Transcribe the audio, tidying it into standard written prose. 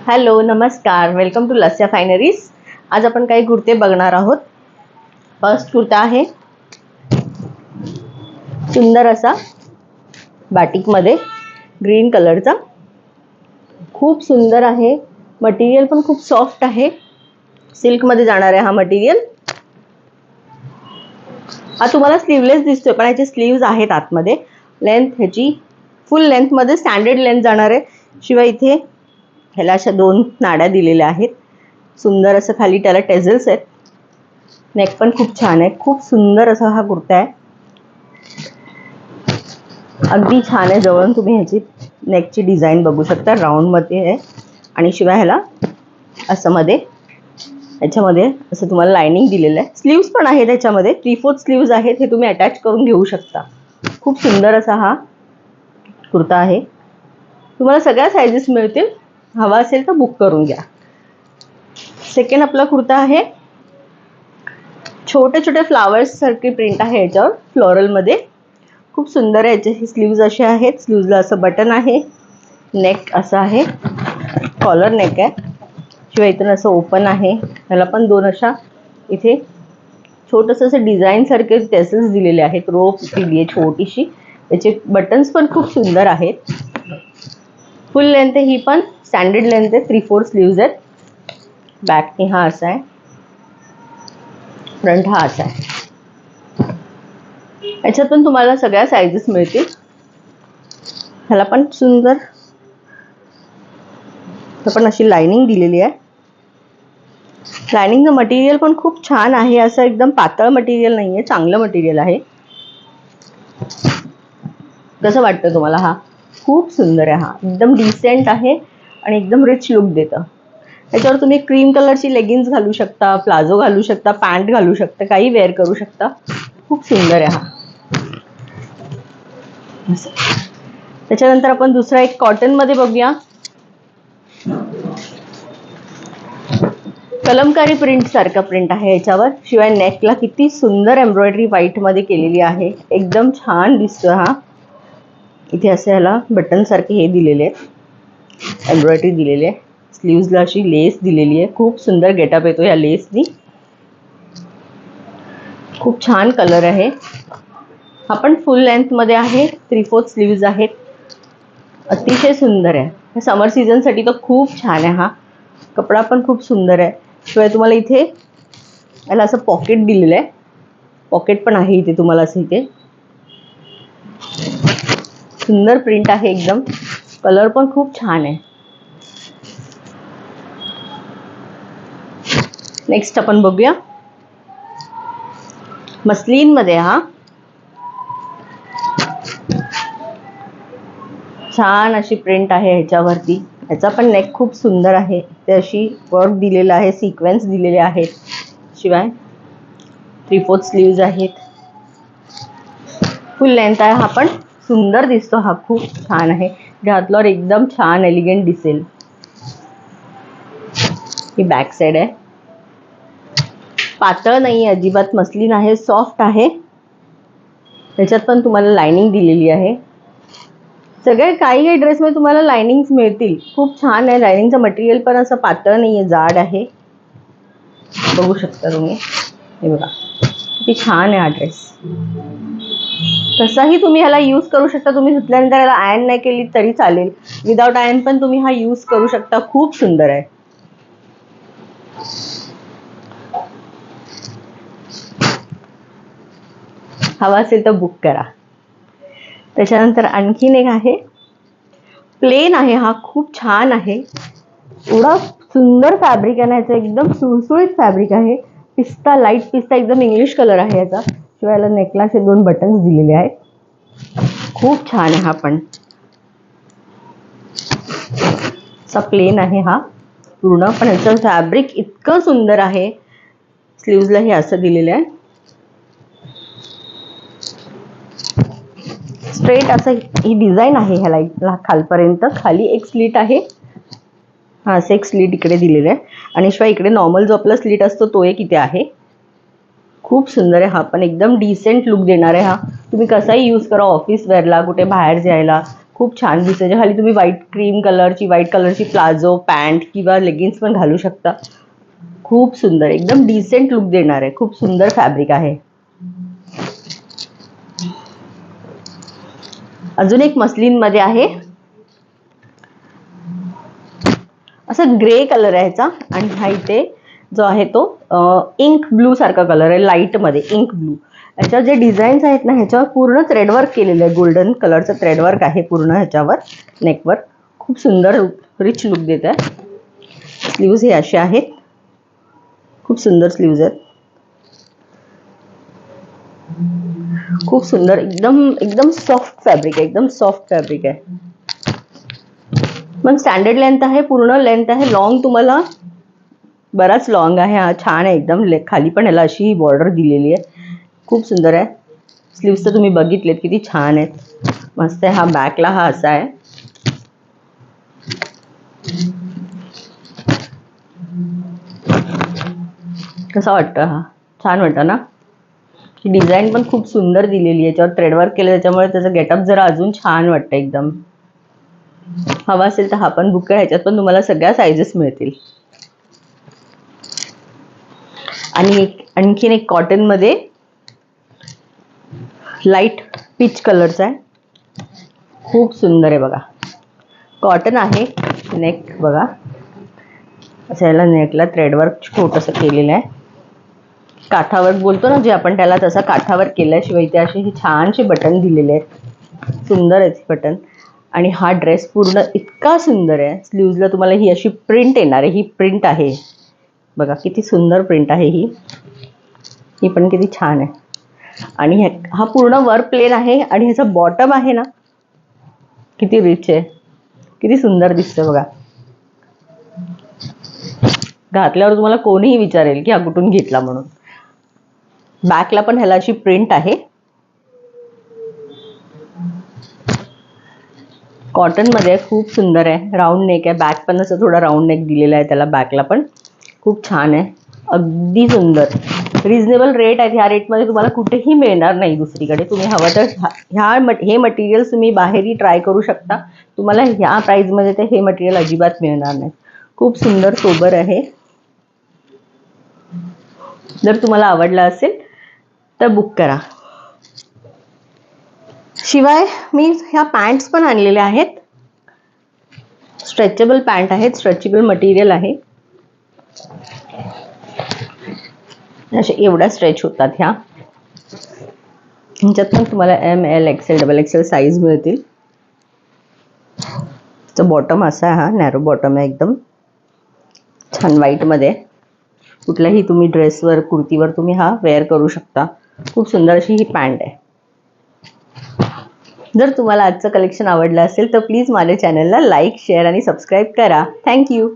Hello नमस्कार, welcome to Lasya फायनरीज. आज आपण काही कुर्ते बघणार आहोत. फर्स्ट कुर्ता आहे सुंदर असा बाटिकमध्ये ग्रीन कलरचा. खूप सुंदर आहे. मटेरियल पण खूप सॉफ्ट आहे. सिल्कमध्ये जाणार आहे हा मटेरियल. हा तुम्हाला स्लीवलेस दिसतोय पण याचे स्लीव्ज आहेत आतमध्ये. लेंथ ह्याची फुल लेंथमध्ये स्टँडर्ड लेंथ जाणार आहे. शिवाय इथे ह्याला अशा 2 नाड्या दिलेल्या आहेत. सुंदर असं खाली त्याला टेझल्स आहेत. नेक पण खूप छान आहे. खूप सुंदर असा हा कुर्ता आहे. अगदी छान आहे. जवळून तुम्ही ह्याची नेकची डिझाईन बघू शकता. राऊंडमध्ये आहे आणि शिवाय ह्याला असं मध्ये याच्यामध्ये असं तुम्हाला लाइनिंग दिलेलं आहे. स्लीव्स पण आहेत त्याच्यामध्ये. 3/4 स्लीव्स आहेत. हे तुम्ही अटॅच करून घेऊ शकता. खूप सुंदर असा हा कुर्ता आहे. तुम्हाला सगळ्या साइजेस मिळतील. हवा असेल तर बुक करून घ्या. सेकंड आपला कुर्ता आहे. छोटे छोटे फ्लावर्स सारखी प्रिंट आहे याच्यावर फ्लोरलमध्ये. खूप सुंदर आहे. याचे स्लीव्ज असे आहेत. स्लीव्जला असं बटन आहे. नेक असं आहे. कॉलर नेक आहे. शिवाय इथून असं ओपन आहे. त्याला पण 2 अशा इथे छोटंसं असं डिझाईन सारखे टेसल्स दिलेले आहेत. रोप दिली आहे छोटीशी. याचे बटन्स पण खूप सुंदर आहेत. फुल लेंथ आहे ही पण. स्टँडर्ड लेंथ आहे. 3/4 स्लीव्ज आहेत. बॅकने हा असा आहे. फ्रंट हा असा आहे. याच्यात पण तुम्हाला सगळ्या साइजेस मिळतील. ह्याला पण सुंदर पण अशी लाइनिंग दिलेली आहे. लाइनिंगचं मटेरियल पण खूप छान आहे. असं एकदम पातळ मटेरियल नाहीये. चांगलं मटेरियल आहे. कसं वाटतं तुम्हाला हा? खूप सुंदर आहे हा. एकदम डिसेंट आहे आणि एकदम रिच लुक देतं. याच्यावर तुम्ही क्रीम कलरची लेगिन्स घालू शकता, प्लाझो घालू शकता, पॅन्ट घालू शकता, काही वेअर करू शकता. खूप सुंदर आहे हा. त्याच्यानंतर आपण दुसरा एक कॉटनमध्ये बघूया. कलमकारी प्रिंट सारखा प्रिंट आहे याच्यावर. शिवाय नेकला किती सुंदर एम्ब्रॉयडरी व्हाईटमध्ये केलेली आहे. एकदम छान दिसतो हा. इथे असे ह्याला बटन सारखे हे दिलेले आहेत. एम्ब्रॉयडरी दिलेली आहे. स्लीव्जला अशी लेस दिलेली आहे. खूप सुंदर गेटअप येतो ह्या लेसनी. खूप छान कलर आहे. हा पण फुल लेंथमध्ये आहे. 3/4 स्लीव्ज आहेत. अतिशय सुंदर आहे. समर सीझनसाठी तर खूप छान आहे हा. कपडा पण खूप सुंदर आहे. शिवाय तुम्हाला इथे याला असं पॉकेट दिलेलं आहे. पॉकेट पण आहे इथे तुम्हाला असं. इथे सुंदर प्रिंट आहे एकदम. कलर पण खूप छान आहे. नेक्स्ट आपण बघूया. मस्लिनमध्ये हा छान अशी प्रिंट आहे ह्याच्यावरती. ह्याचा पण नेक खूप सुंदर आहे. ते अशी वर्क दिलेलं आहे. सिक्वेन्स दिलेले आहेत. शिवाय 3/4 स्लीव्ज आहेत. फुल लेंथ आहे. हा पण सुंदर दिसतो. हा खूप छान आहे. घातल्यावर एकदम छान एलिगंट दिसेल. ही बॅक साइड आहे. पातळ नाही अजिबात. मस्लिन आहे. सॉफ्ट आहे. त्याच्यात पण तुम्हाला लाइनिंग दिलेली आहे. सगळे काही ड्रेसमध्ये तुम्हाला लाइनिंग्स मिळतील. खूप छान आहे. लाइनिंगचं मटेरियल पण असं पातळ नाहीये, जाड आहे. बघू शकता तुम्ही. हे बघा किती छान आहे हा ड्रेस. तसाही तुम्ही ह्याला यूज करू शकता. तुम्ही धुतल्यानंतर ह्याला आयर्न नाही केली तरी चालेल. विदाउट आयर्न पण तुम्ही हा यूज करू शकता. खूप सुंदर आहे. हवा असेल तर बुक करा. त्याच्यानंतर आणखीन एक आहे. प्लेन आहे हा. खूप छान आहे. एवढा सुंदर फॅब्रिक आहे ना याचं. एकदम सुळसुळीत फॅब्रिक आहे. पिस्ता, लाईट पिस्ता, एकदम इंग्लिश कलर आहे याचा. शिवाय याला नेकला असे 2 बटन्स दिलेले आहेत. खूप छान आहे हा पण. असा प्लेन आहे हा पूर्ण. पण याचं फॅब्रिक इतकं सुंदर आहे. स्लीव्जला हे असं दिलेलं आहे. स्ट्रेट असं ही डिझाईन आहे ह्याला खालपर्यंत. खाली एक स्लीट आहे. हा असं एक स्लीट इकडे दिलेलं आहे. आणि शिवाय इकडे नॉर्मल जो आपला स्लीट असतो तो एक इथे आहे. खूप सुंदर आहे हा पण. एकदम डिसेंट लुक देणार आहे हा. तुम्ही कसाही यूज करा. ऑफिस वेअरला, कुठे बाहेर जायला खूप छान दिसते. त्याच्या खाली तुम्ही व्हाईट कलरची प्लाझो पॅन्ट किंवा लेगिन्स पण घालू शकता. खूप सुंदर, एकदम डिसेंट लुक देणार आहे. खूप सुंदर फॅब्रिक आहे. अजून एक मस्लिन मध्ये आहे. असं ग्रे कलर आहे ह्याचा आणि हा इथे जो आहे तो इंक ब्लू सारखा कलर आहे, लाईट मध्ये इंक ब्लू. याच्या जे डिझाईन्स आहेत ना ह्याच्यावर पूर्ण थ्रेडवर्क केलेलं आहे. गोल्डन कलरचं थ्रेडवर्क आहे पूर्ण ह्याच्यावर नेकवर. खूप सुंदर रिच लुक देत आहे. स्लीव्ज हे असे आहेत. खूप सुंदर स्लीव्ज आहेत. खूप सुंदर, एकदम सॉफ्ट फॅब्रिक आहे. एकदम सॉफ्ट फॅब्रिक आहे. मग स्टँडर्ड लेंथ आहे, पूर्ण लेंथ आहे. लॉंग तुम्हाला बराच लॉंग आहे हा. छान आहे एकदम. खाली पण याला अशी बॉर्डर दिलेली आहे. खूप सुंदर आहे. स्लीव्स तर तुम्ही बघितलेत किती छान आहेत. मस्त आहे. हा बॅकला हा असा आहे. कसा वाटतं हा? छान वाटतं ना? ही डिझाईन पण खूप सुंदर दिलेली आहे. याच्यावर थ्रेडवर्क केलं त्याच्यामुळे त्याचं गेटअप जरा अजून छान वाटतं एकदम. हवा असेल तर हा पण बुक करा. ह्याच्यात पण तुम्हाला सगळ्या साईजेस मिळतील. आणि आणखीन एक कॉटन मध्ये लाईट पीच कलरचा आहे. खूप सुंदर आहे बघा. कॉटन आहे. नेक बघा, असं याला नेकला थ्रेडवर्क छोटंसं केलेलं आहे. काठावर बोलतो ना जे आपण, त्याला तसा काठावर केल्याशिवाय इथे असे हे छानसे बटन दिलेले आहेत. सुंदर आहेत बटन. आणि हा ड्रेस पूर्ण इतका सुंदर आहे. स्लीव्जला तुम्हाला ही अशी प्रिंट येणार आहे. ही प्रिंट आहे बघा, किती सुंदर प्रिंट आहे ही. ही पण किती छान आहे. आणि हा पूर्ण वर्क प्लेन आहे. आणि ह्याचा बॉटम आहे ना किती रिच आहे, किती सुंदर दिसतं बघा. घातल्यावर तुम्हाला कोणीही विचारेल की हा कुठून घेतला म्हणून. बॅकला पण ह्याला अशी प्रिंट आहे. कॉटन मध्ये खूप सुंदर आहे. राऊंड नेक आहे. बॅक पण असं थोडा राऊंड नेक दिलेला आहे त्याला बॅकला पण. खूप छान आहे. अगदी सुंदर. रिजनेबल रेट आहेत. ह्या रेटमध्ये तुम्हाला कुठेही मिळणार नाही दुसरीकडे. तुम्ही हवं तर हे मटेरियल तुम्ही बाहेरही ट्राय करू शकता. तुम्हाला ह्या प्राइसमध्ये तर हे मटेरियल अजिबात मिळणार नाही. खूप सुंदर सोबर आहे. जर तुम्हाला आवडला असेल तर बुक करा. शिवाय मी ह्या पॅन्ट्स पण आणलेल्या आहेत. स्ट्रेचेबल पॅन्ट आहेत. स्ट्रेचेबल मटेरियल आहे. असे एवढा स्ट्रेच होतात ह्या. ह्याच्यात पण तुम्हाला ML XL XXL साईज मिळतील. बॉटम असा आहे. हा नॅरो बॉटम आहे. एकदम छान व्हाईट मध्ये. कुठल्याही तुम्ही ड्रेसवर कुर्तीवर तुम्ही हा वेअर करू शकता. खूप सुंदर अशी ही पॅन्ट आहे. जर तुम्हाला आजचं कलेक्शन आवडलं असेल तर प्लीज माझ्या चॅनलला लाईक शेअर आणि सबस्क्राईब करा. थँक्यू.